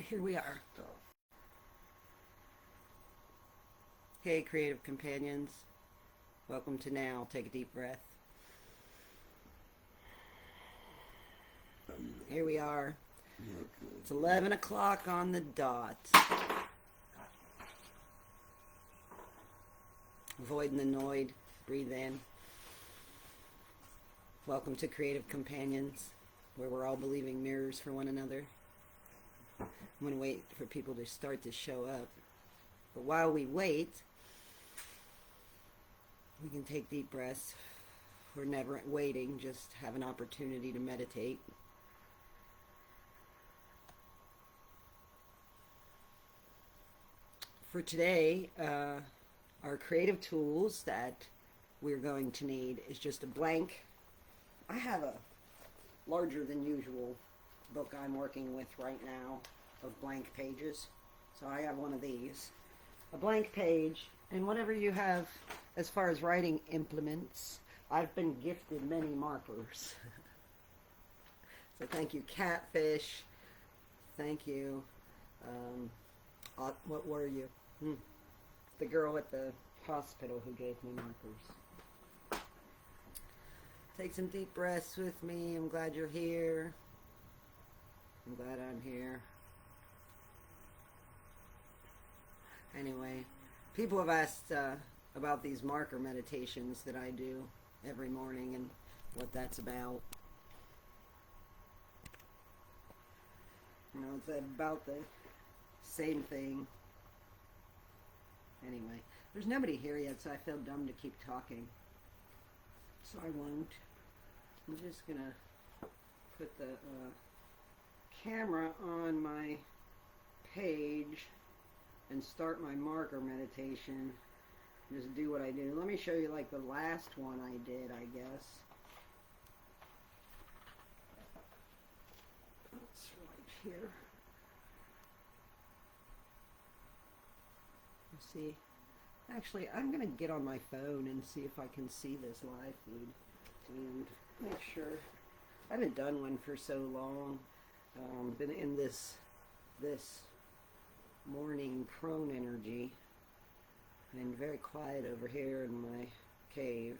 Here we are. Hey, creative companions. Welcome to now. Take a deep breath. Here we are. It's 11 o'clock on the dot. Avoiding the noid. Breathe in. Welcome to Creative Companions, where we're all believing mirrors for one another. I'm going to wait for people to start to show up. But while we wait, we can take deep breaths. We're never waiting, just have an opportunity to meditate. For today, our creative tools that we're going to need is just a blank. I have a larger than usual book I'm working with right now of blank pages. So I have one of these. A blank page, and whatever you have as far as writing implements. I've been gifted many markers. So thank you, Catfish. Thank you. What were you? The girl at the hospital who gave me markers. Take some deep breaths with me. I'm glad you're here. I'm glad I'm here. Anyway, people have asked about these marker meditations that I do every morning and what that's about. You know, it's about the same thing. Anyway, there's nobody here yet, so I feel dumb to keep talking. So I won't. I'm just going to put the camera on my page and start my marker meditation. Just do what I do. Let me show you like the last one I did, I guess. It's right here. Let's see. Actually, I'm going to get on my phone and see if I can see this live feed and make sure. I haven't done one for so long. Been in this morning crone energy and very quiet over here in my cave.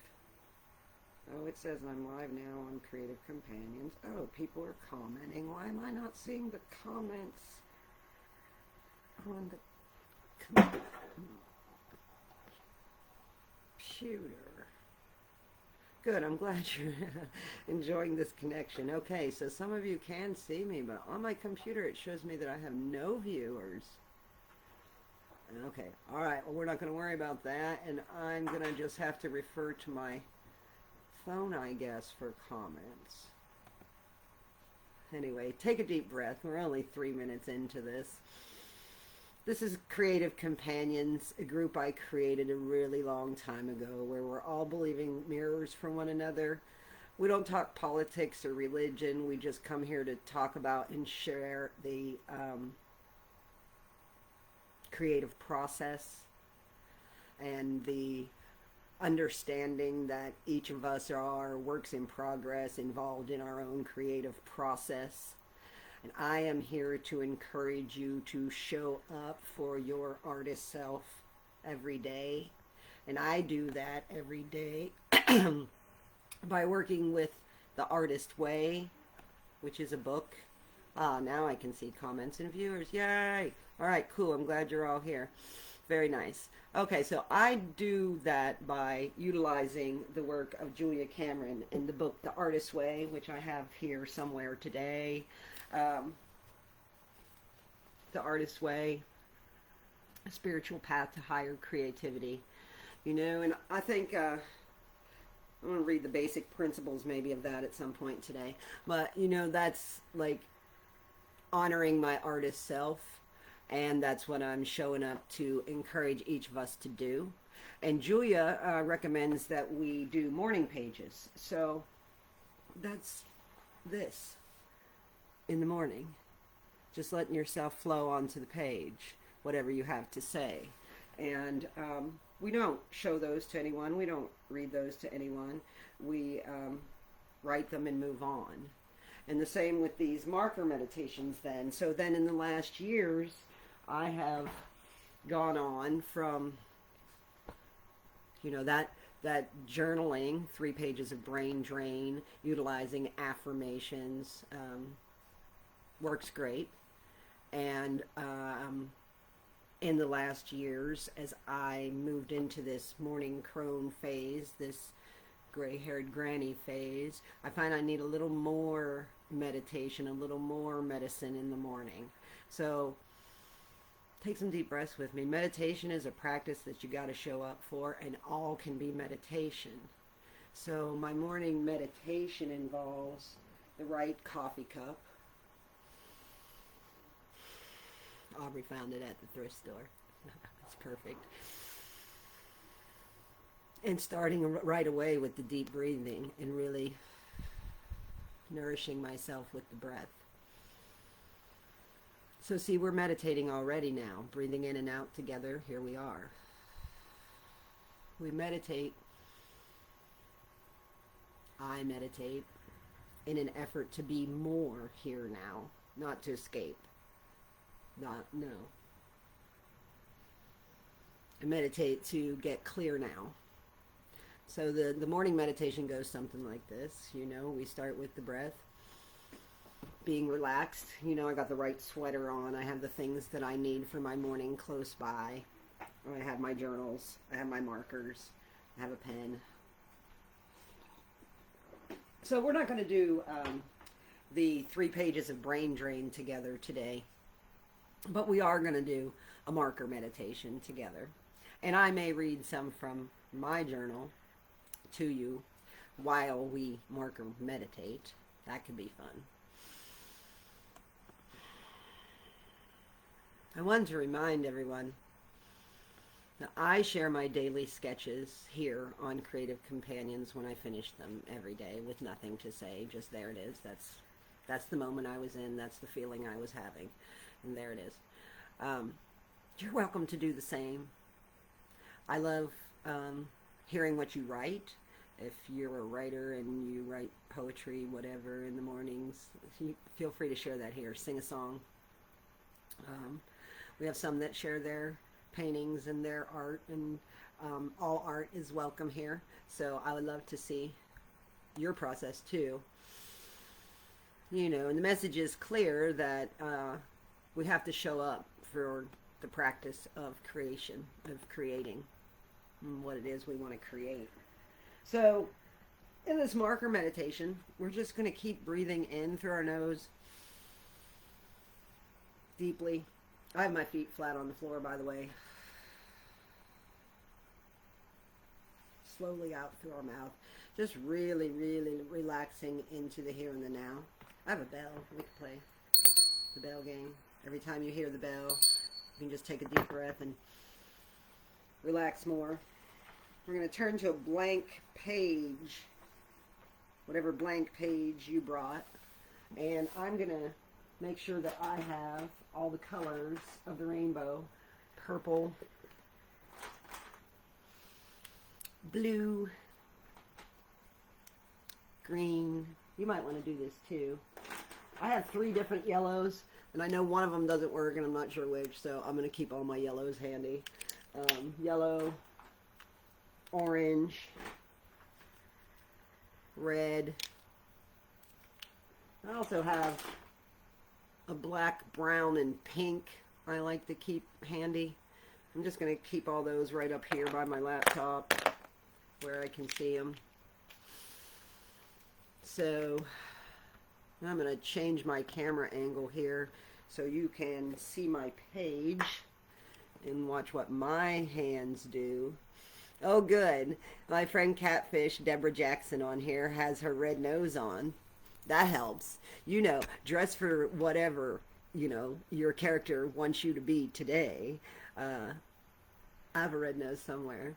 Oh, it says I'm live now on Creative Companions. Oh, people are commenting. Why am I not seeing the comments on the computer? Good, I'm glad you're enjoying this connection. Okay, so some of you can see me, but on my computer it shows me that I have no viewers. Okay, alright, well we're not going to worry about that, and I'm going to just have to refer to my phone, I guess, for comments. Anyway, take a deep breath. We're only 3 minutes into this. This is Creative Companions, a group I created a really long time ago where we're all believing mirrors for one another. We don't talk politics or religion. We just come here to talk about and share the creative process and the understanding that each of us are works in progress involved in our own creative process. And I am here to encourage you to show up for your artist self every day. And I do that every day by working with The Artist Way, which is a book. Now I can see comments and viewers. Yay! All right, cool. I'm glad you're all here. Very nice. Okay, so I do that by utilizing the work of Julia Cameron in the book The Artist Way, which I have here somewhere today. The Artist's Way, a spiritual path to higher creativity. You know, and I think I'm going to read the basic principles maybe of that at some point today. But, you know, that's like honoring my artist self, and that's what I'm showing up to encourage each of us to do. And Julia recommends that we do morning pages. So that's this. In the morning, just letting yourself flow onto the page, whatever you have to say. And we don't show those to anyone. We don't read those to anyone. We write them and move on. And the same with these marker meditations then. So then in the last years, I have gone on from, that journaling, 3 pages of brain drain, utilizing affirmations, works great. And in the last years, as I moved into this morning crone phase, this gray-haired granny phase, I find I need a little more meditation, a little more medicine in the morning. So take some deep breaths with me. Meditation is a practice that you got to show up for, and all can be meditation. So my morning meditation involves the right coffee cup. Aubrey found it at the thrift store. It's perfect. And starting right away with the deep breathing and really nourishing myself with the breath. So see, we're meditating already now, breathing in and out together. Here we are. We meditate. I meditate in an effort to be more here now, not to escape. No. I meditate to get clear now. So the morning meditation goes something like this. We start with the breath, being relaxed. I got the right sweater on. I have the things that I need for my morning close by. I have my journals. I have my markers. I have a pen. So we're not going to do the 3 pages of brain drain together today. But we are going to do a marker meditation together. And I may read some from my journal to you while we marker meditate. That could be fun. I wanted to remind everyone that I share my daily sketches here on Creative Companions when I finish them every day with nothing to say. Just there it is. That's the moment I was in. That's the feeling I was having. And there it is. You're welcome to do the same. I love hearing what you write. If you're a writer and you write poetry, whatever, in the mornings, feel free to share that here. Sing a song. We have some that share their paintings and their art, and all art is welcome here. So I would love to see your process too. And the message is clear that we have to show up for the practice of creation, of creating what it is we want to create. So in this marker meditation, we're just going to keep breathing in through our nose deeply. I have my feet flat on the floor, by the way. Slowly out through our mouth. Just really, really relaxing into the here and the now. I have a bell. We can play the bell game. Every time you hear the bell, you can just take a deep breath and relax more. We're going to turn to a blank page, whatever blank page you brought, and I'm going to make sure that I have all the colors of the rainbow: purple, blue, green. You might want to do this too. I have 3 different yellows, and I know one of them doesn't work, and I'm not sure which, so I'm going to keep all my yellows handy. Yellow, orange, red. I also have a black, brown, and pink I like to keep handy. I'm just going to keep all those right up here by my laptop where I can see them. So I'm going to change my camera angle here so you can see my page and watch what my hands do. Oh, good. My friend Catfish, Deborah Jackson on here, has her red nose on. That helps. Dress for whatever, your character wants you to be today. I have a red nose somewhere.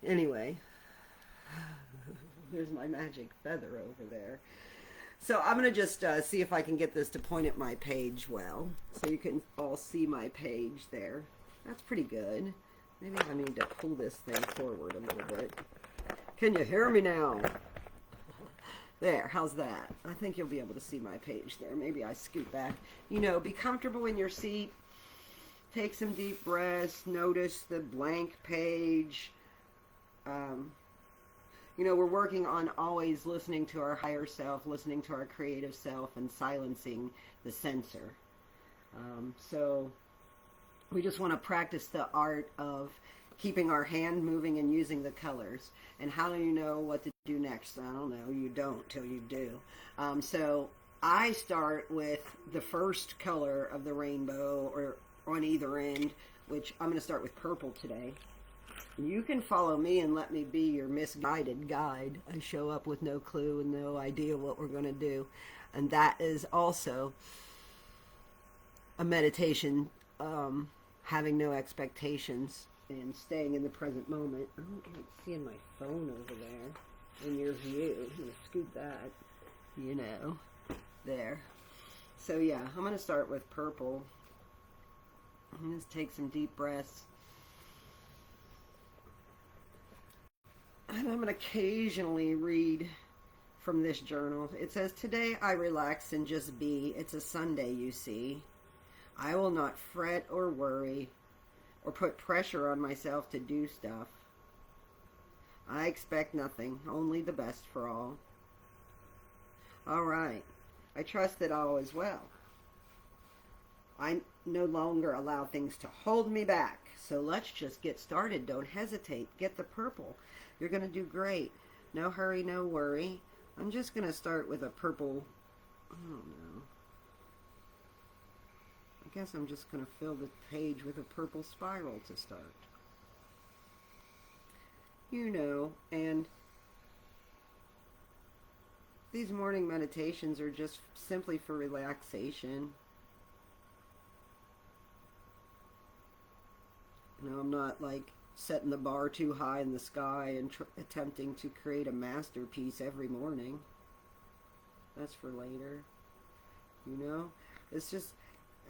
Anyway, there's my magic feather over there. So I'm going to just see if I can get this to point at my page well, so you can all see my page there. That's pretty good. Maybe I need to pull this thing forward a little bit. Can you hear me now? There, how's that? I think you'll be able to see my page there. Maybe I scoot back. You know, be comfortable in your seat. Take some deep breaths. Notice the blank page. You know, we're working on always listening to our higher self, listening to our creative self, and silencing the censor. So we just want to practice the art of keeping our hand moving and using the colors. And how do you know what to do next? I don't know. You don't till you do. So I start with the first color of the rainbow, or on either end, which I'm going to start with purple today. You can follow me and let me be your misguided guide. I show up with no clue and no idea what we're going to do. And that is also a meditation, having no expectations and staying in the present moment. I don't like seeing my phone over there in your view. I'm going to scoot that, you know, there. So yeah, I'm going to start with purple. I'm going to take some deep breaths. And I'm going to occasionally read from this journal. It says, "Today I relax and just be. It's a Sunday, you see. I will not fret or worry or put pressure on myself to do stuff. I expect nothing, only the best for all. All right. I trust that all is well. I no longer allow things to hold me back. So let's just get started. Don't hesitate. Get the purple. You're going to do great. No hurry, no worry. I'm just going to start with a purple. I don't know. I guess I'm just going to fill the page with a purple spiral to start. You know, and these morning meditations are just simply for relaxation. You know, I'm not like setting the bar too high in the sky and attempting to create a masterpiece every morning. That's for later. You know, it's just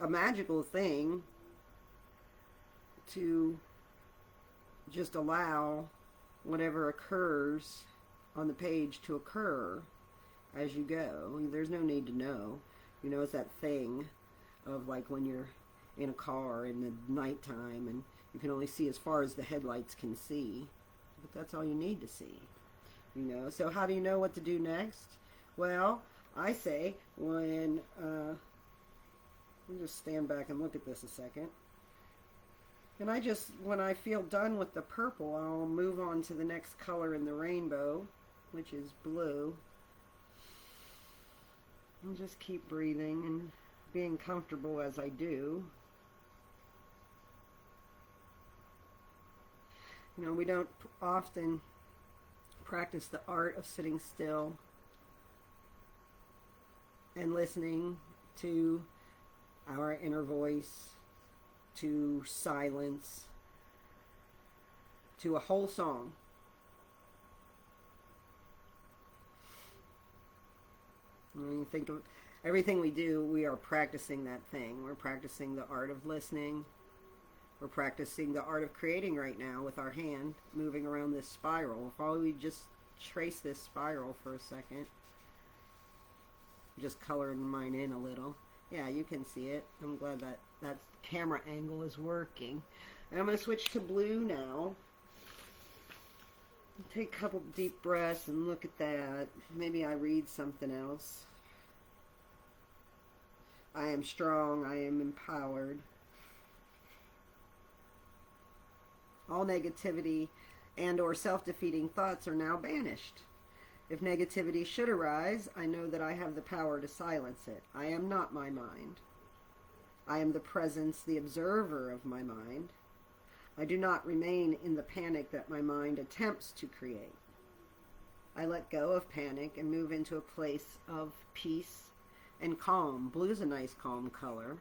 a magical thing to just allow whatever occurs on the page to occur as you go. There's no need to know. You know, it's that thing of like when you're in a car in the nighttime and you can only see as far as the headlights can see, but that's all you need to see. You know, so how do you know what to do next? Well, I say when let me just stand back and look at this a second. And when I feel done with the purple, I'll move on to the next color in the rainbow, which is blue. And just keep breathing and being comfortable as I do. You know, we don't often practice the art of sitting still and listening to our inner voice, to silence, to a whole song. When you think of everything we do, we are practicing that thing. We're practicing the art of listening. We're practicing the art of creating right now with our hand moving around this spiral. If all we just trace this spiral for a second, just coloring mine in a little. Yeah, you can see it. I'm glad that camera angle is working. And I'm going to switch to blue now. Take a couple deep breaths and look at that. Maybe I read something else. I am strong. I am empowered. All negativity and or self-defeating thoughts are now banished. If negativity should arise, I know that I have the power to silence it. I am not my mind. I am the presence, the observer of my mind. I do not remain in the panic that my mind attempts to create. I let go of panic and move into a place of peace and calm. Blue's a nice calm color.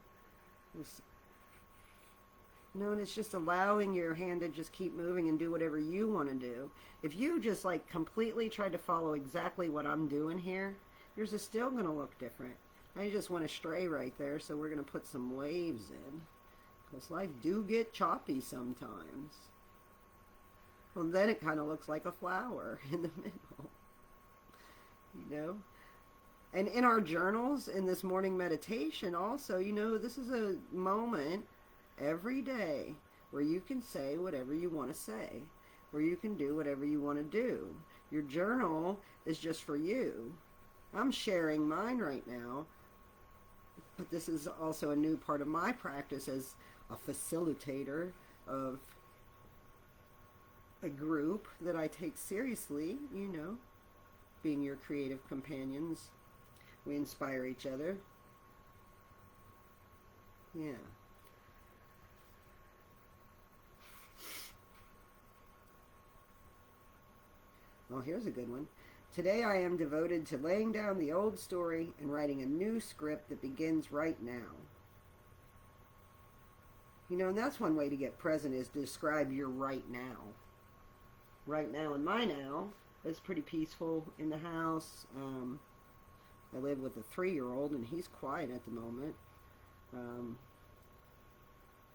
And it's just allowing your hand to just keep moving and do whatever you want to do. If you just like completely tried to follow exactly what I'm doing here, yours is still going to look different. I just want to stray right there, so we're going to put some waves in. Because life do get choppy sometimes. Well, then it kind of looks like a flower in the middle. you know. And in our journals, in this morning meditation, also, you know, this is a moment every day where you can say whatever you want to say, where you can do whatever you want to do. Your journal is just for you. I'm sharing mine right now, but this is also a new part of my practice as a facilitator of a group that I take seriously, you know, being your creative companions. We inspire each other. Yeah. Well, here's a good one. Today I am devoted to laying down the old story and writing a new script that begins right now. You know, and that's one way to get present, is to describe your right now. Right now, and my now is pretty peaceful in the house. I live with a 3-year-old, and he's quiet at the moment.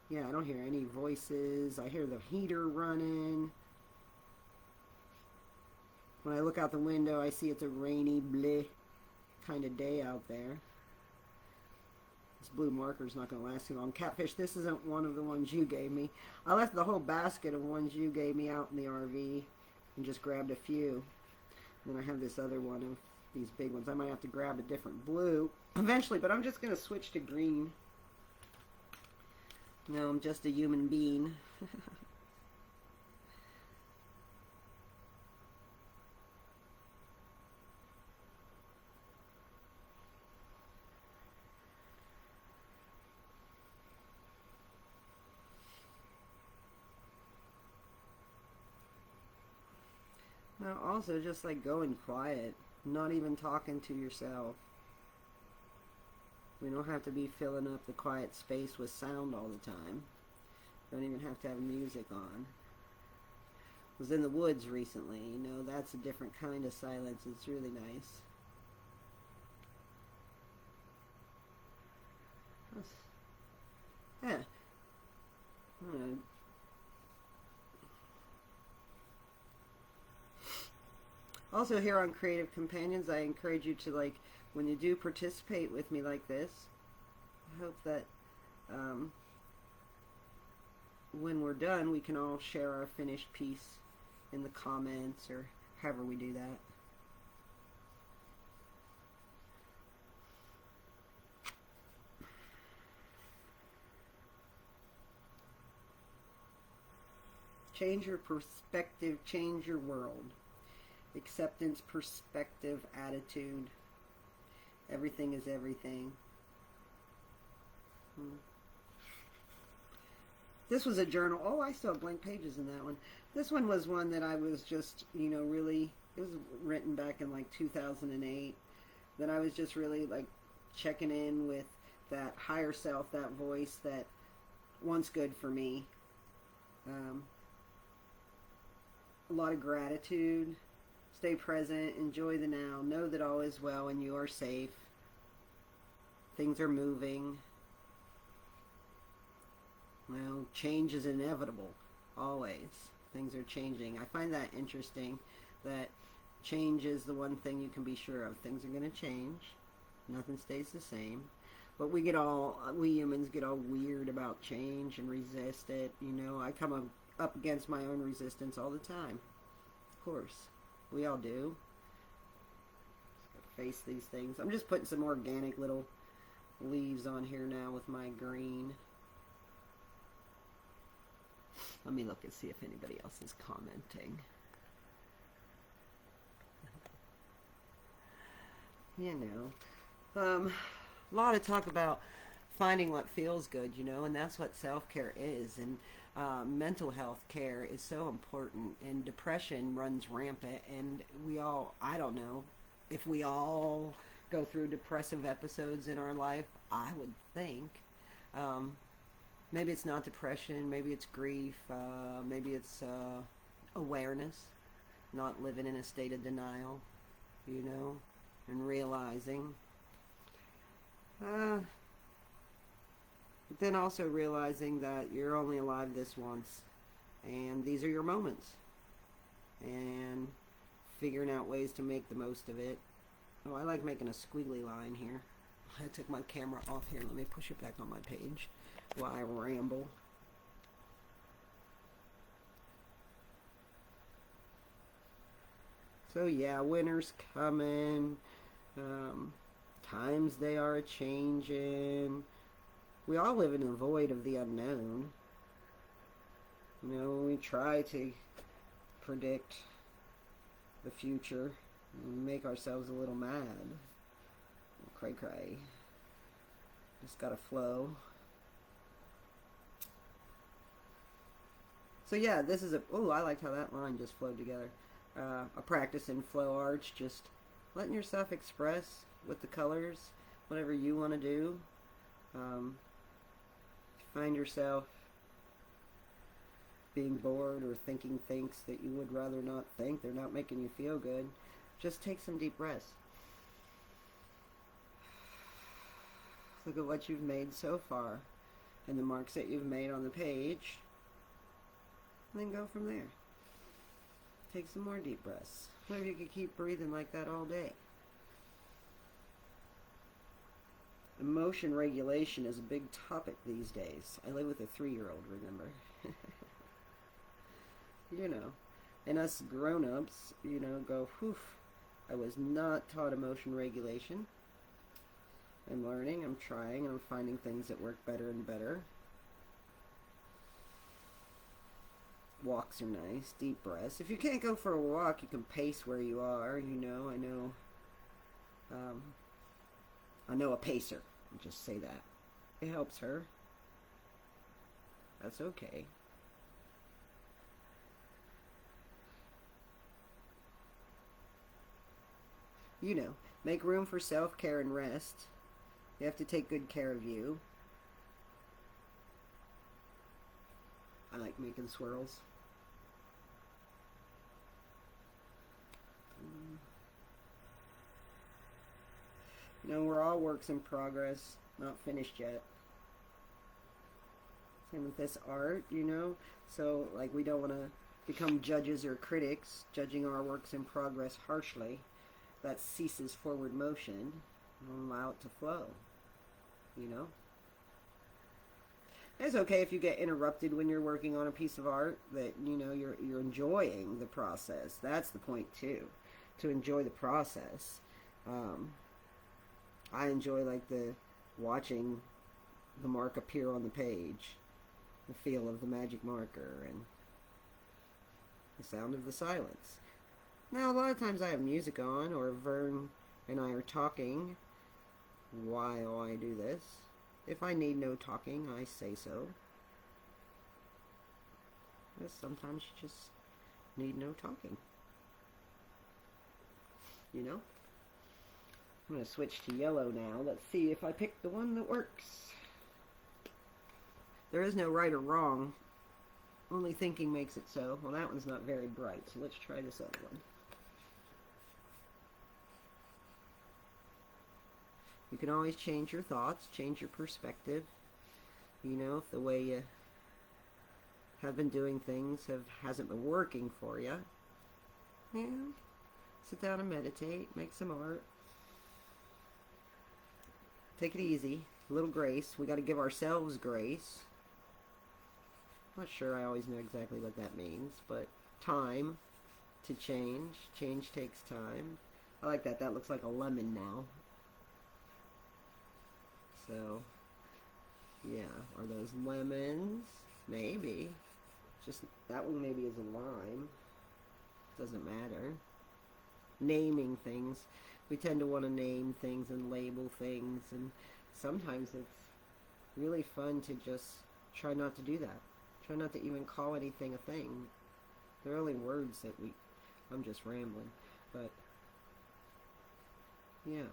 Yeah, I don't hear any voices. I hear the heater running. When I look out the window, I see it's a rainy, bleh kind of day out there. This blue marker's not going to last too long. Catfish, this isn't one of the ones you gave me. I left the whole basket of ones you gave me out in the RV and just grabbed a few. And then I have this other one of these big ones. I might have to grab a different blue eventually, but I'm just going to switch to green. No, I'm just a human being. Now, also, just like going quiet, not even talking to yourself. We don't have to be filling up the quiet space with sound all the time. Don't even have to have music on. I was in the woods recently, you know, that's a different kind of silence. It's really nice. Yeah. Also, here on Creative Companions, I encourage you to, like, when you do participate with me like this, I hope that when we're done, we can all share our finished piece in the comments or however we do that. Change your perspective, change your world. Acceptance, perspective, attitude. Everything is everything. This was a journal. Oh, I still have blank pages in that one. This one was one that I was just, you know, really, it was written back in like 2008. That I was just really like checking in with that higher self, that voice that wants good for me. A lot of gratitude. Stay present, enjoy the now, know that all is well and you are safe. Things are moving. Well, change is inevitable, always. Things are changing. I find that interesting, that change is the one thing you can be sure of. Things are going to change. Nothing stays the same. But we humans get all weird about change and resist it. You know, I come up against my own resistance all the time. Of course. We all do. Face these things. I'm just putting some organic little leaves on here now with my green. Let me look and see if anybody else is commenting. You know. A lot of talk about finding what feels good, you know, and that's what self-care is. And mental health care is so important, and depression runs rampant, and I don't know if we all go through depressive episodes in our life. I would think maybe it's not depression, maybe it's grief, maybe it's awareness, not living in a state of denial, you know, and realizing but then also realizing that you're only alive this once, and these are your moments, and figuring out ways to make the most of it, Oh, I like making a squiggly line here. I took my camera off here. Let me push it back on my page while I ramble. So yeah, winter's coming. Times they are changing. We all live in the void of the unknown. You know, when we try to predict the future, we make ourselves a little mad. Cray cray. Just gotta flow. So yeah, this is I liked how that line just flowed together. A practice in flow arts, just letting yourself express with the colors, whatever you want to do. Find yourself being bored or thinking things that you would rather not think, they're not making you feel good, just take some deep breaths. Look at what you've made so far and the marks that you've made on the page, and then go from there. Take some more deep breaths. Maybe you could keep breathing like that all day. Emotion regulation is a big topic these days. I live with a 3-year-old, remember? You know, and us grown-ups, you know, go, whew, I was not taught emotion regulation. I'm learning, I'm trying, and I'm finding things that work better and better. Walks are nice, deep breaths. If you can't go for a walk, you can pace where you are, you know. I know a pacer. I'll just say that. It helps her. That's okay. You know, make room for self-care and rest. You have to take good care of you. I like making swirls. You know, we're all works in progress, not finished yet. Same with this art, you know. So, like, we don't want to become judges or critics, judging our works in progress harshly. That ceases forward motion and allow it to flow, you know. It's okay if you get interrupted when you're working on a piece of art, that, you know, you're enjoying the process. That's the point too, to enjoy the process. I enjoy like the watching the mark appear on the page, the feel of the magic marker, and the sound of the silence. Now, a lot of times I have music on, or Vern and I are talking while I do this. If I need no talking, I say so. But sometimes you just need no talking. You know? I'm going to switch to yellow now. Let's see if I pick the one that works. There is no right or wrong. Only thinking makes it so. Well, that one's not very bright, so let's try this other one. You can always change your thoughts, change your perspective. You know, if the way you have been doing things hasn't been working for you, yeah, sit down and meditate, make some art. Take it easy, a little grace. We got to give ourselves grace. I'm not sure I always know exactly what that means, but time to change. Change takes time. I like that. That looks like a lemon now. So, yeah, are those lemons? Maybe. Just, that one maybe is a lime. Doesn't matter. Naming things. We tend to want to name things and label things, and sometimes it's really fun to just try not to do that. Try not to even call anything a thing. They're only words that I'm just rambling, but, yeah.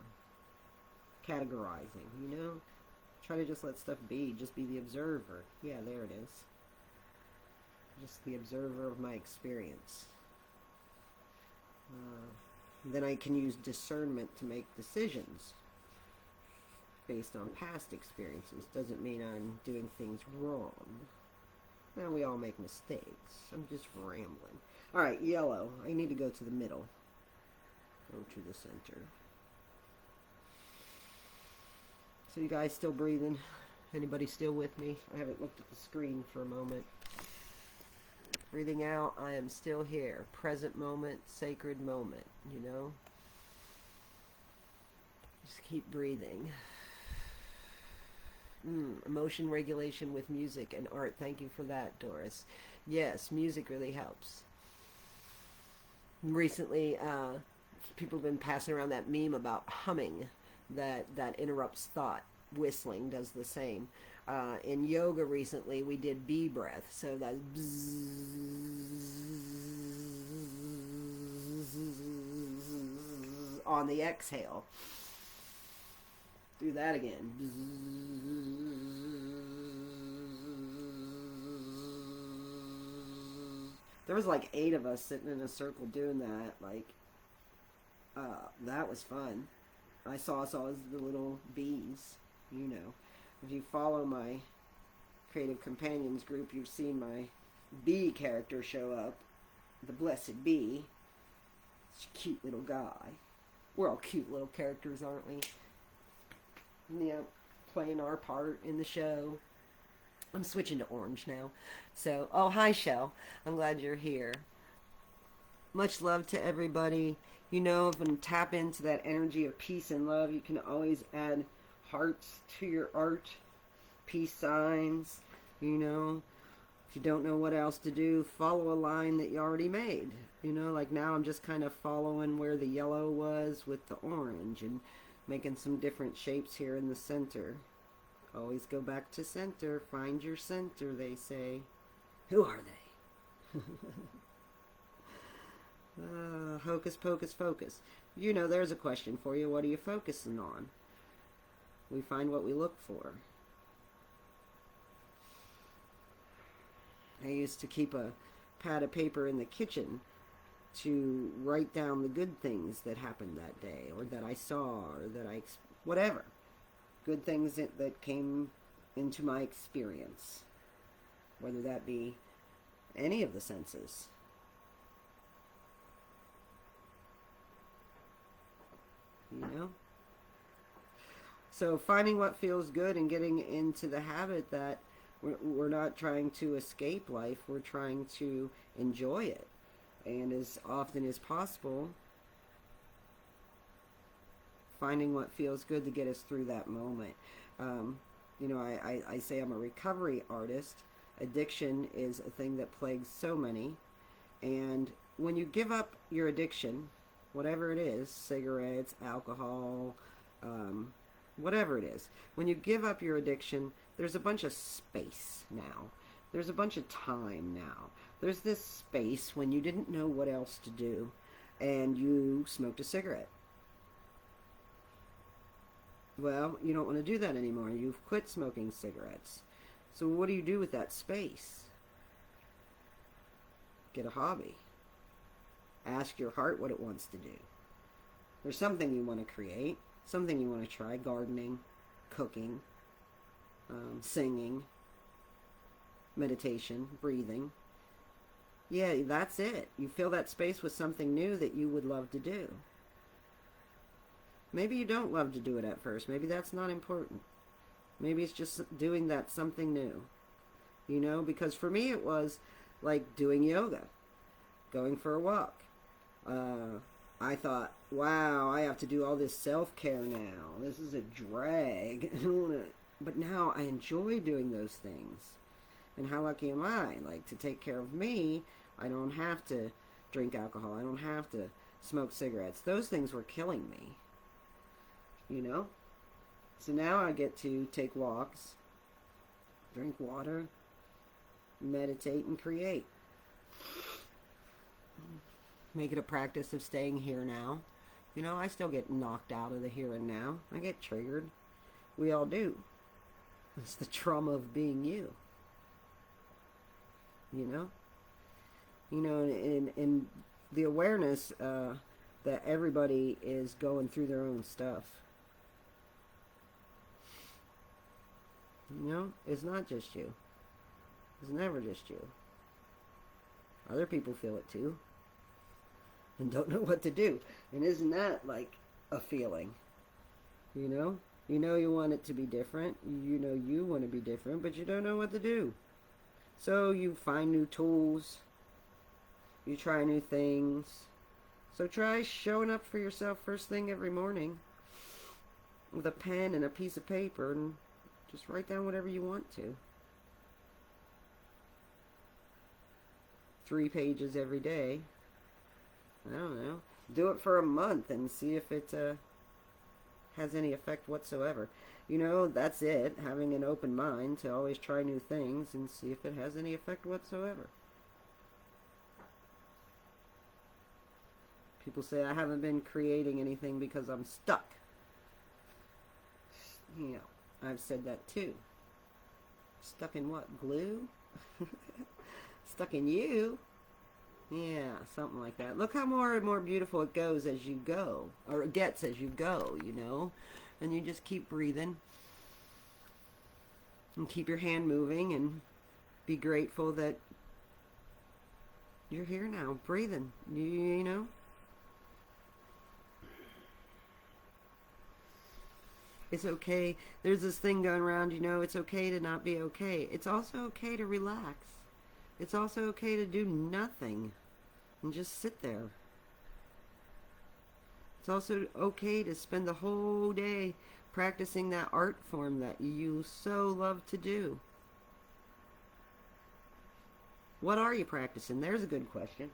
Categorizing, you know? Try to just let stuff be. Just be the observer. Yeah, there it is. Just the observer of my experience. Then I can use discernment to make decisions based on past experiences. Doesn't mean I'm doing things wrong. Now, we all make mistakes. I'm just rambling. Alright, yellow. I need to go to the middle. Go to the center. So you guys still breathing? Anybody still with me? I haven't looked at the screen for a moment. Breathing out, I am still here. Present moment, sacred moment, you know? Just keep breathing. Emotion regulation with music and art. Thank you for that, Doris. Yes, music really helps. Recently, people have been passing around that meme about humming that interrupts thought. Whistling does the same. In yoga recently, we did bee breath. So that on the exhale. Do that again. There was like 8 of us sitting in a circle doing that. Like, that was fun. I saw us all as the little bees, you know. If you follow my Creative Companions group, you've seen my bee character show up. The Blessed Bee. It's a cute little guy. We're all cute little characters, aren't we? Yeah, playing our part in the show. I'm switching to orange now. So, oh, hi, Shell. I'm glad you're here. Much love to everybody. You know, if you tap into that energy of peace and love, you can always add hearts to your art, peace signs, you know. If you don't know what else to do, follow a line that you already made. You know, like now I'm just kind of following where the yellow was with the orange and making some different shapes here in the center. Always go back to center. Find your center, they say. Who are they? Hocus pocus focus. You know, there's a question for you. What are you focusing on? We find what we look for. I used to keep a pad of paper in the kitchen to write down the good things that happened that day, or that I saw, or that whatever. Good things that came into my experience. Whether that be any of the senses. You know? So finding what feels good and getting into the habit that we're not trying to escape life, we're trying to enjoy it. And as often as possible, finding what feels good to get us through that moment. You know, I say I'm a recovery artist. Addiction is a thing that plagues so many. And when you give up your addiction, whatever it is, cigarettes, alcohol, whatever it is, when you give up your addiction, there's a bunch of space now. There's a bunch of time now. There's this space when you didn't know what else to do and you smoked a cigarette. Well, you don't want to do that anymore. You've quit smoking cigarettes. So what do you do with that space? Get a hobby. Ask your heart what it wants to do. There's something you want to create, something you want to try. Gardening, cooking, singing, meditation, breathing. Yeah, that's it. You fill that space with something new that you would love to do. Maybe you don't love to do it at first. Maybe that's not important. Maybe it's just doing that something new. You know, because for me it was like doing yoga, going for a walk. I thought, wow, I have to do all this self-care now. This is a drag. But now I enjoy doing those things. And how lucky am I? Like, to take care of me, I don't have to drink alcohol. I don't have to smoke cigarettes. Those things were killing me. You know? So now I get to take walks, drink water, meditate, and create. Make it a practice of staying here now. You know, I still get knocked out of the here and now. I get triggered. We all do. It's the trauma of being you. You know? You know, and the awareness that everybody is going through their own stuff. You know? It's not just you. It's never just you. Other people feel it too. And don't know what to do. And isn't that like a feeling? You know? You know you want it to be different. You know you want to be different, but you don't know what to do. So you find new tools. You try new things. So try showing up for yourself first thing every morning with a pen and a piece of paper and just write down whatever you want to. 3 pages every day. I don't know. Do it for a month and see if it has any effect whatsoever. You know, that's it. Having an open mind to always try new things and see if it has any effect whatsoever. People say I haven't been creating anything because I'm stuck. You know, I've said that too. Stuck in what? Glue? Stuck in you? Yeah, something like that. Look how more and more beautiful it goes as you go. Or it gets as you go, you know. And you just keep breathing. And keep your hand moving and be grateful that you're here now, breathing. You know? It's okay. There's this thing going around, you know, it's okay to not be okay. It's also okay to relax. It's also okay to do nothing and just sit there. It's also okay to spend the whole day practicing that art form that you so love to do. What are you practicing? There's a good question.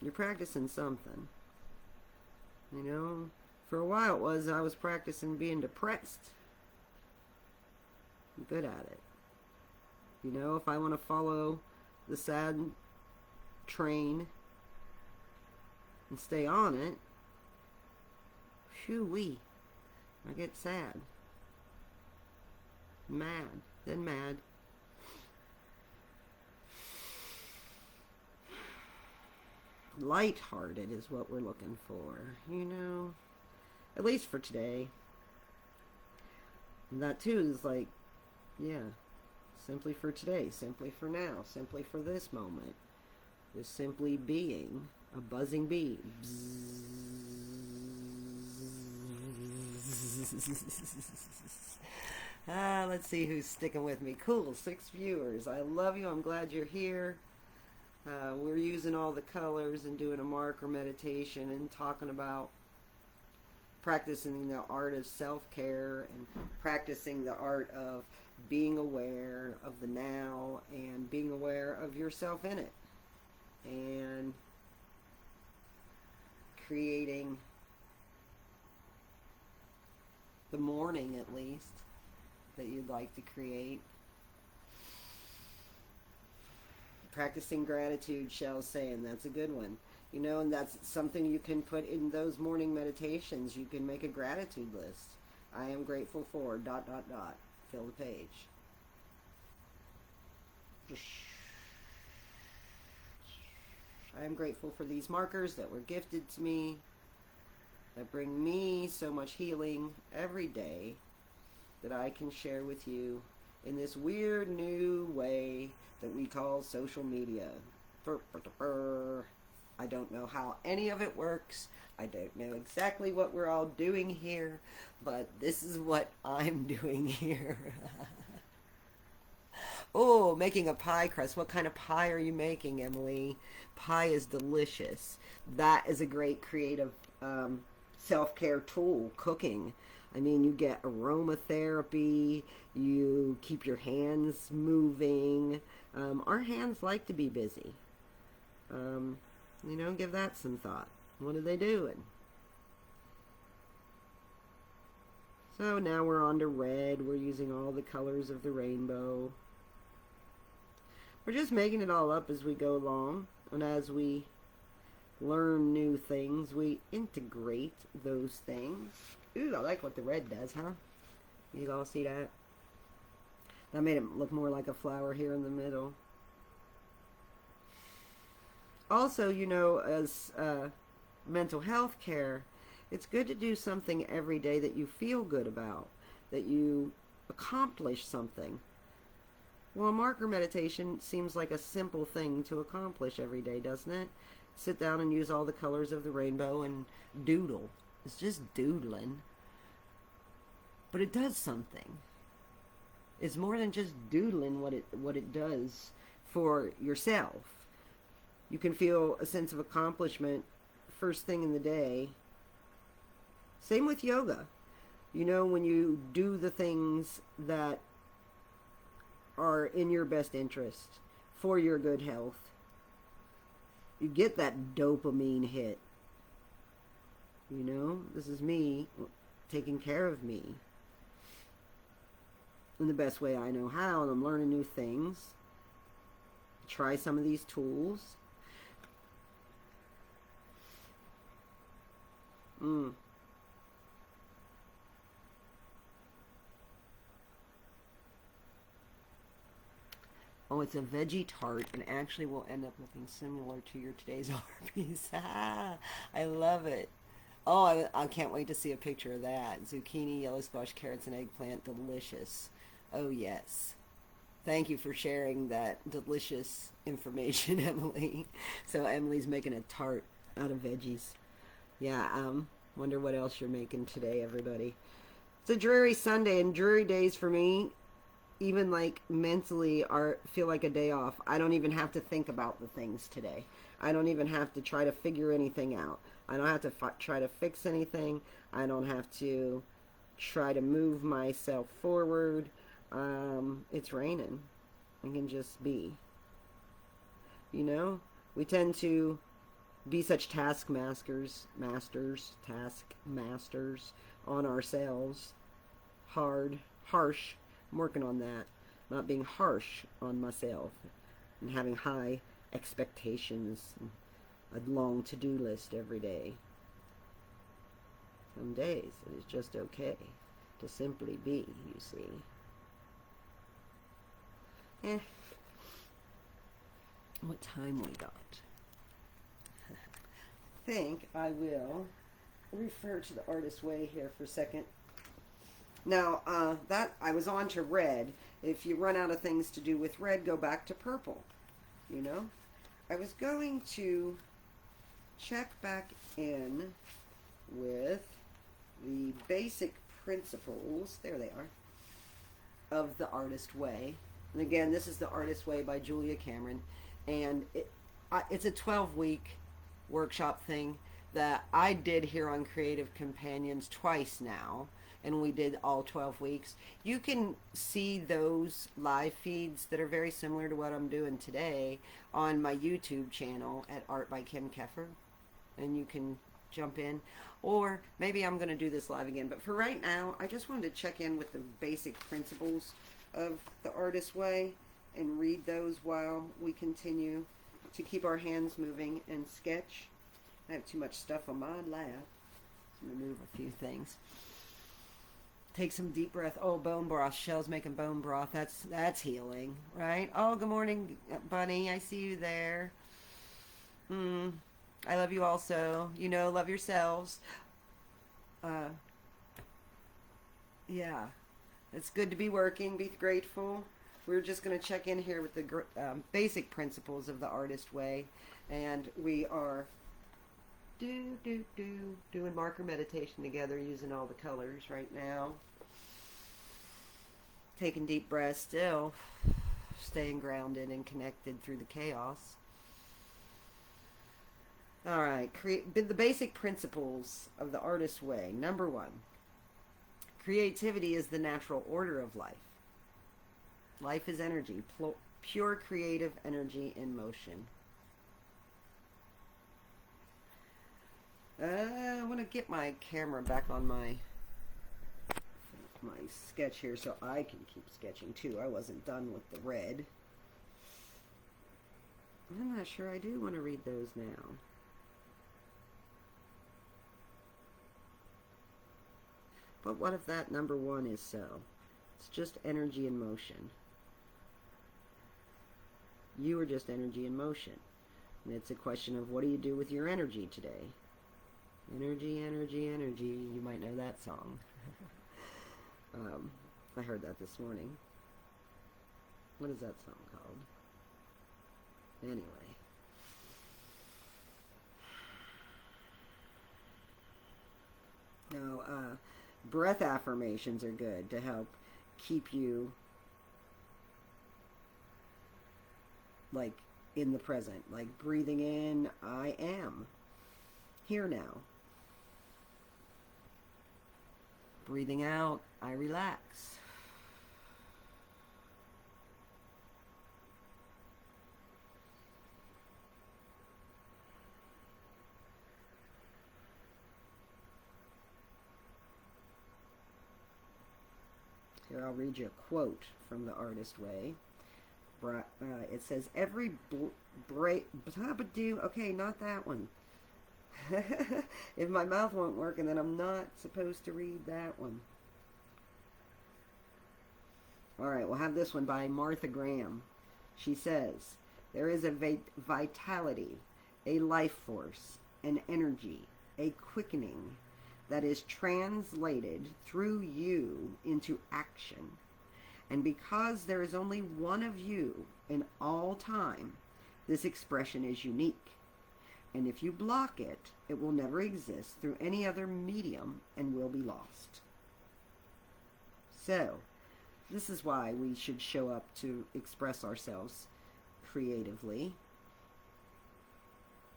You're practicing something. You know, for a while I was practicing being depressed. I'm good at it. You know, if I want to follow the sad train and stay on it, whew-wee, I get sad. Mad. Then mad. Light-hearted is what we're looking for, you know, at least for today. And that too is like, yeah, simply for today, simply for now, simply for this moment. Just simply being a buzzing bee. Let's see who's sticking with me. Cool, 6 viewers. I love you. I'm glad you're here. We're using all the colors and doing a marker meditation and talking about practicing the art of self-care and practicing the art of being aware of the now and being aware of yourself in it. And creating the morning, at least, that you'd like to create. Practicing gratitude, Shell's saying, that's a good one. You know, and that's something you can put in those morning meditations. You can make a gratitude list. I am grateful for ... Fill the page. I am grateful for these markers that were gifted to me, that bring me so much healing every day, that I can share with you in this weird new way that we call social media. I don't know how any of it works. I don't know exactly what we're all doing here, but this is what I'm doing here. Oh, making a pie crust. What kind of pie are you making, Emily? Pie is delicious. That is a great creative self-care tool, cooking. I mean, you get aromatherapy, you keep your hands moving. Our hands like to be busy. You know, give that some thought. What are they doing? So now we're on to red. We're using all the colors of the rainbow. We're just making it all up as we go along. And as we learn new things, we integrate those things. Ooh, I like what the red does, huh? You all see that? That made it look more like a flower here in the middle. Also, you know, as mental health care, it's good to do something every day that you feel good about, that you accomplish something. Well, a marker meditation seems like a simple thing to accomplish every day, doesn't it? Sit down and use all the colors of the rainbow and doodle. It's just doodling. but it does something. It's more than just doodling what it does for yourself. You can feel a sense of accomplishment first thing in the day. Same with yoga. You know, when you do the things that are in your best interest for your good health, you get that dopamine hit. You know, this is me taking care of me in the best way I know how, and I'm learning new things. Try some of these tools. Oh, it's a veggie tart, and actually will end up looking similar to your today's Arby's. I love it. Oh, I can't wait to see a picture of that. Zucchini, yellow squash, carrots, and eggplant. Delicious. Oh, yes. Thank you for sharing that delicious information, Emily. So Emily's making a tart out of veggies. Yeah, wonder what else you're making today, everybody. It's a dreary Sunday, and dreary days for me, even like mentally, feel like a day off. I don't even have to think about the things today. I don't even have to try to figure anything out. I don't have to try to fix anything. I don't have to try to move myself forward. It's raining. I can just be. You know, we tend to be such taskmasters on ourselves. Hard, harsh. I'm working on that. Not being harsh on myself and having high expectations and a long to-do list every day. Some days it is just okay to simply be, you see. What time we got? I think I will refer to the Artist Way here for a second. Now, that I was on to red. If you run out of things to do with red, go back to purple. You know? I was going to check back in with the basic principles, there they are, of the Artist Way. And again, this is the Artist Way by Julia Cameron. And it's a 12-week workshop thing that I did here on Creative Companions twice now. And we did all 12 weeks. You can see those live feeds that are very similar to what I'm doing today on my YouTube channel at Art by Kim Keffer. And you can jump in. Or maybe I'm going to do this live again. But for right now, I just wanted to check in with the basic principles of the Artist Way and read those while we continue to keep our hands moving and sketch. I have too much stuff on my lap. So I'm going to move a few things. Take some deep breath. Oh, bone broth. Shell's making bone broth. That's healing, right? Oh, good morning, Bunny. I see you there. I love you also. You know, love yourselves. Yeah. It's good to be working. Be grateful. We're just going to check in here with the basic principles of the Artist Way. And we are doing marker meditation together using all the colors right now. Taking deep breaths still. Staying grounded and connected through the chaos. Alright, the basic principles of the Artist Way. Number 1. Creativity is the natural order of life. Life is energy. Pure creative energy in motion. I want to get my camera back on my sketch here so I can keep sketching too. I wasn't done with the red. I'm not sure I do want to read those now. But what if that number 1 is so? It's just energy in motion. You are just energy in motion. And it's a question of what do you do with your energy today? Energy, energy, energy. You might know that song. I heard that this morning. What is that song called? Anyway. No, Breath affirmations are good to help keep you like in the present. Like breathing in, I am here now. Breathing out, I relax. Here, I'll read you a quote from The Artist Way. It says, every okay, not that one. If my mouth won't work, and then I'm not supposed to read that one. Alright, we'll have this one by Martha Graham. She says, there is a vitality, a life force, an energy, a quickening that is translated through you into action. And because there is only one of you in all time, this expression is unique. And if you block it, it will never exist through any other medium and will be lost. So, this is why we should show up to express ourselves creatively.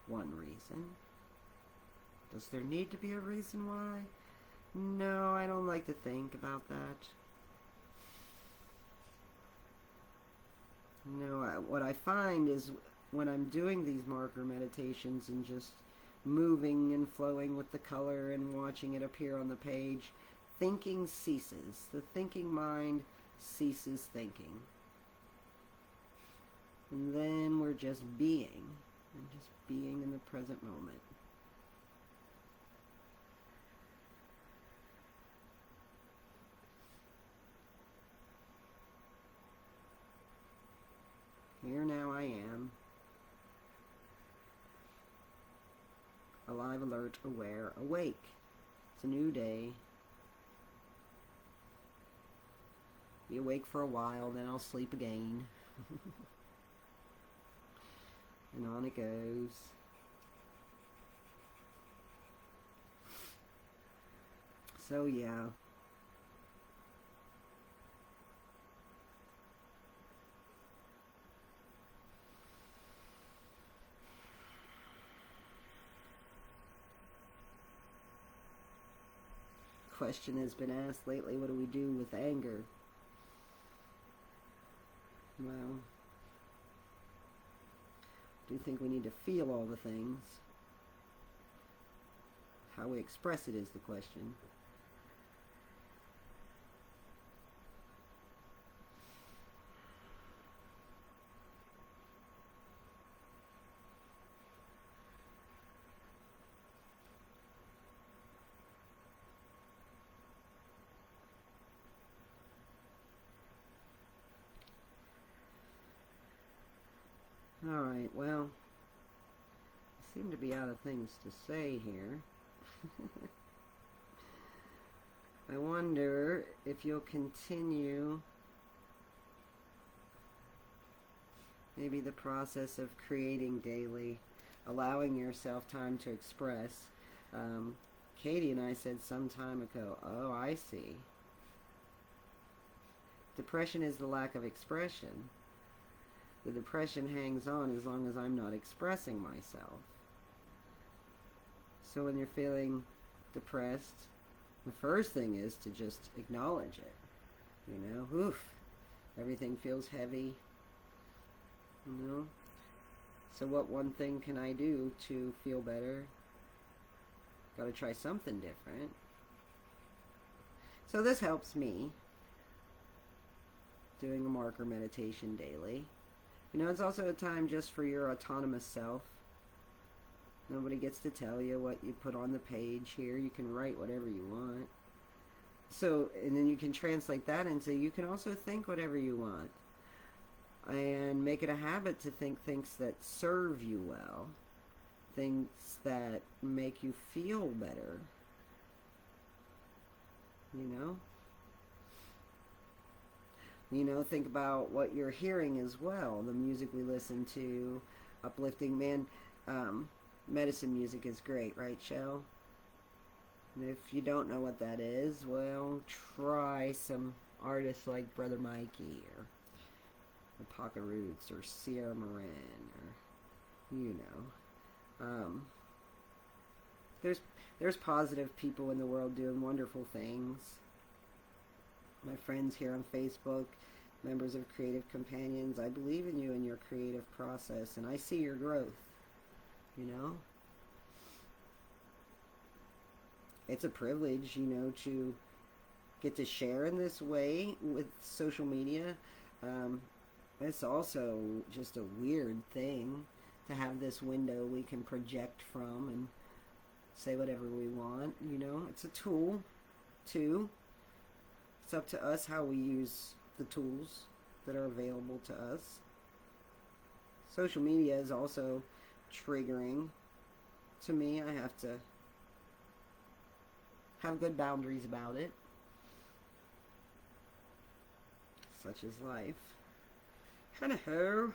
One reason. Does there need to be a reason why? No, I don't like to think about that. No, what I find is when I'm doing these marker meditations and just moving and flowing with the color and watching it appear on the page, thinking ceases. The thinking mind ceases thinking. And then we're just being, and just being in the present moment. Here now I am. Alive, alert, aware, awake. It's a new day. Be awake for a while, then I'll sleep again. And on it goes. So yeah. Question has been asked lately, what do we do with anger? Well, I do think we need to feel all the things. How we express it is the question. Alright, well, I seem to be out of things to say here. I wonder if you'll continue maybe the process of creating daily, allowing yourself time to express. Katie and I said some time ago, oh, I see. Depression is the lack of expression. The depression hangs on as long as I'm not expressing myself. So when you're feeling depressed, the first thing is to just acknowledge it. You know, oof, everything feels heavy. You know? So what one thing can I do to feel better? Gotta try something different. So this helps me, doing a marker meditation daily. You know, it's also a time just for your autonomous self. Nobody gets to tell you what you put on the page here. You can write whatever you want. So, and then you can translate that into, you can also think whatever you want. And make it a habit to think things that serve you well. Things that make you feel better. You know? You know, think about what you're hearing as well. The music we listen to, uplifting, medicine music is great, right, Shell? And if you don't know what that is, well, try some artists like Brother Mikey or the Pocket Roots or Sierra Moran or, you know. There's positive people in the world doing wonderful things. My friends here on Facebook, members of Creative Companions, I believe in you and your creative process, and I see your growth, you know. It's a privilege, you know, to get to share in this way with social media. It's also just a weird thing to have this window we can project from and say whatever we want, you know. It's a tool, too. It's up to us how we use the tools that are available to us. Social media is also triggering to me. I have to have good boundaries about it. Such is life. Hello.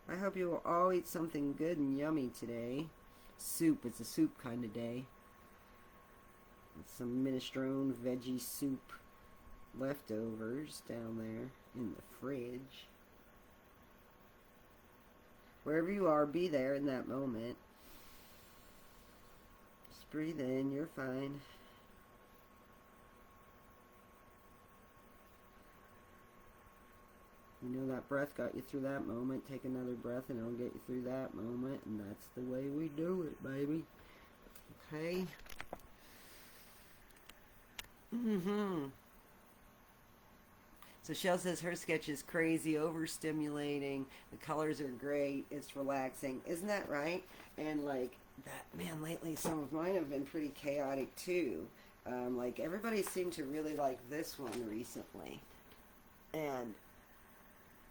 I hope you will all eat something good and yummy today. Soup. It's a soup kind of day. It's some minestrone veggie soup leftovers down there in the fridge. Wherever you are, be there in that moment. Just breathe in. You're fine. You know that breath got you through that moment. Take another breath and it'll get you through that moment. And that's the way we do it, baby. Okay? So Shell says her sketch is crazy, overstimulating. The colors are great. It's relaxing. Isn't that right? And like that, man, lately some of mine have been pretty chaotic too. Like everybody seemed to really like this one recently. And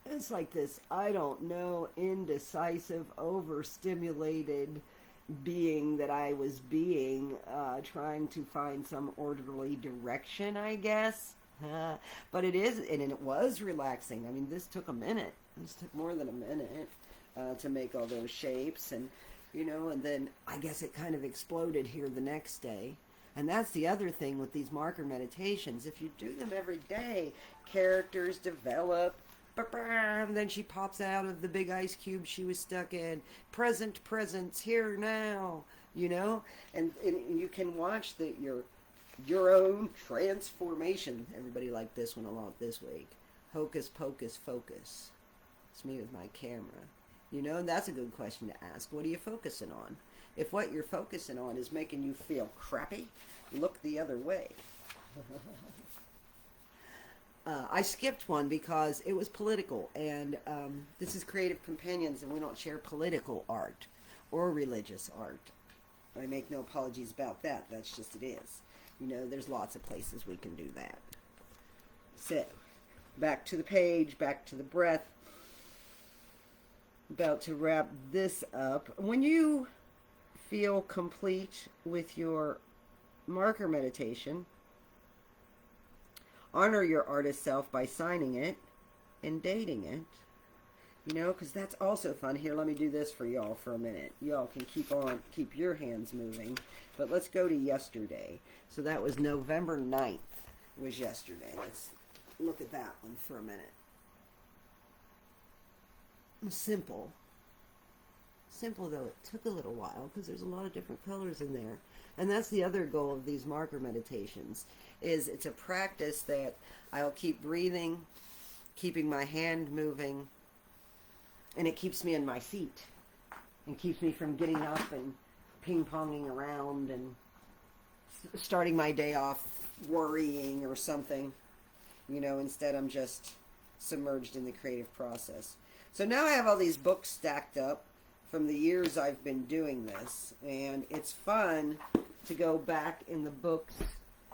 it's like this, I don't know, indecisive, overstimulated being that I was being, trying to find some orderly direction, I guess. But it is, and it was relaxing. I mean, this took a minute. This took more than a minute to make all those shapes. And, you know, and then I guess it kind of exploded here the next day. And that's the other thing with these marker meditations. If you do them every day, characters develop. And then she pops out of the big ice cube she was stuck in. Presence, here now, you know? And you can watch your own transformation. Everybody liked this one a lot this week. Hocus Pocus Focus. It's me with my camera. You know, and that's a good question to ask. What are you focusing on? If what you're focusing on is making you feel crappy, look the other way. I skipped one because it was political, and this is Creative Companions, and we don't share political art or religious art. I make no apologies about that. That's just it is. You know, there's lots of places we can do that. So, back to the page, back to the breath. About to wrap this up. When you feel complete with your marker meditation, honor your artist self by signing it and dating it. You know, because that's also fun. Here, let me do this for y'all for a minute. Y'all can keep your hands moving. But let's go to yesterday. So that was November 9th was yesterday. Let's look at that one for a minute. Simple. Simple, though it took a little while because there's a lot of different colors in there. And that's the other goal of these marker meditations, is it's a practice that I'll keep breathing, keeping my hand moving, and it keeps me in my seat and keeps me from getting up and ping-ponging around and starting my day off worrying or something. You know, instead I'm just submerged in the creative process. So now I have all these books stacked up from the years I've been doing this, and it's fun to go back in the books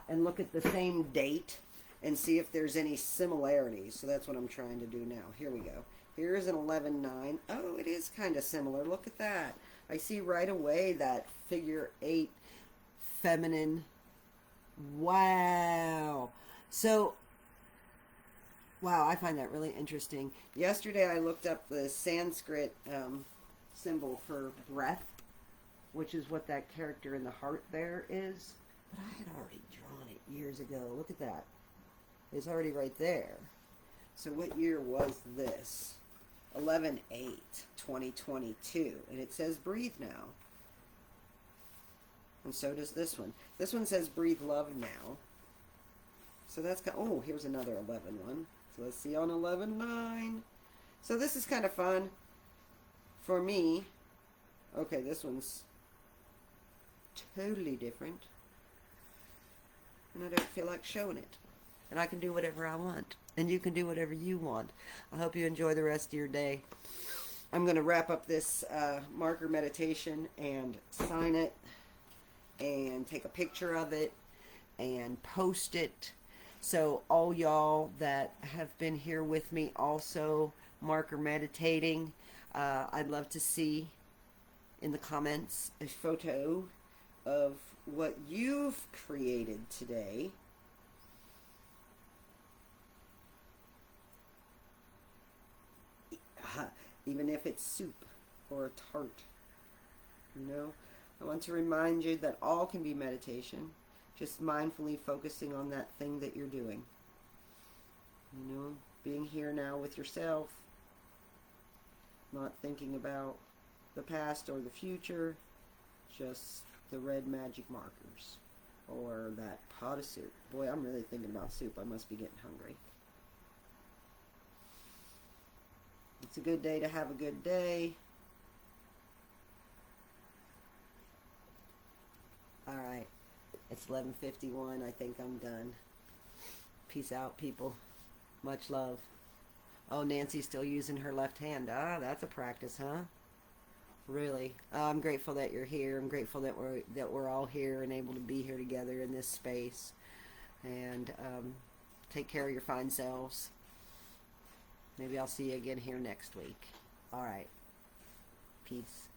and look at the same date and see if there's any similarities. So that's what I'm trying to do now. Here we go. Here's an 11-9. Oh, it is kind of similar. Look at that. I see right away that figure 8 feminine. Wow. So, wow, I find that really interesting. Yesterday I looked up the Sanskrit symbol for breath, which is what that character in the heart there is. But I had already drawn it years ago. Look at that. It's already right there. So what year was this? 11/8/2022. And it says breathe now. And so does this one. This one says breathe love now. So that's kind of, oh, here's another 11 one. So let's see on 11/9. So this is kind of fun for me. Okay, this one's totally different. And I don't feel like showing it. And I can do whatever I want. And you can do whatever you want. I hope you enjoy the rest of your day. I'm going to wrap up this marker meditation and sign it and take a picture of it and post it. So all y'all that have been here with me also marker meditating, I'd love to see in the comments a photo of what you've created today. Even if it's soup or a tart. You know, I want to remind you that all can be meditation. Just mindfully focusing on that thing that you're doing. You know, being here now with yourself. Not thinking about the past or the future. Just the red magic markers. Or that pot of soup. Boy, I'm really thinking about soup. I must be getting hungry. It's a good day to have a good day. Alright. It's 11:51. I think I'm done. Peace out, people. Much love. Oh, Nancy's still using her left hand. Ah, that's a practice, huh? Really. I'm grateful that you're here. I'm grateful that we're all here and able to be here together in this space. And take care of your fine selves. Maybe I'll see you again here next week. All right. Peace.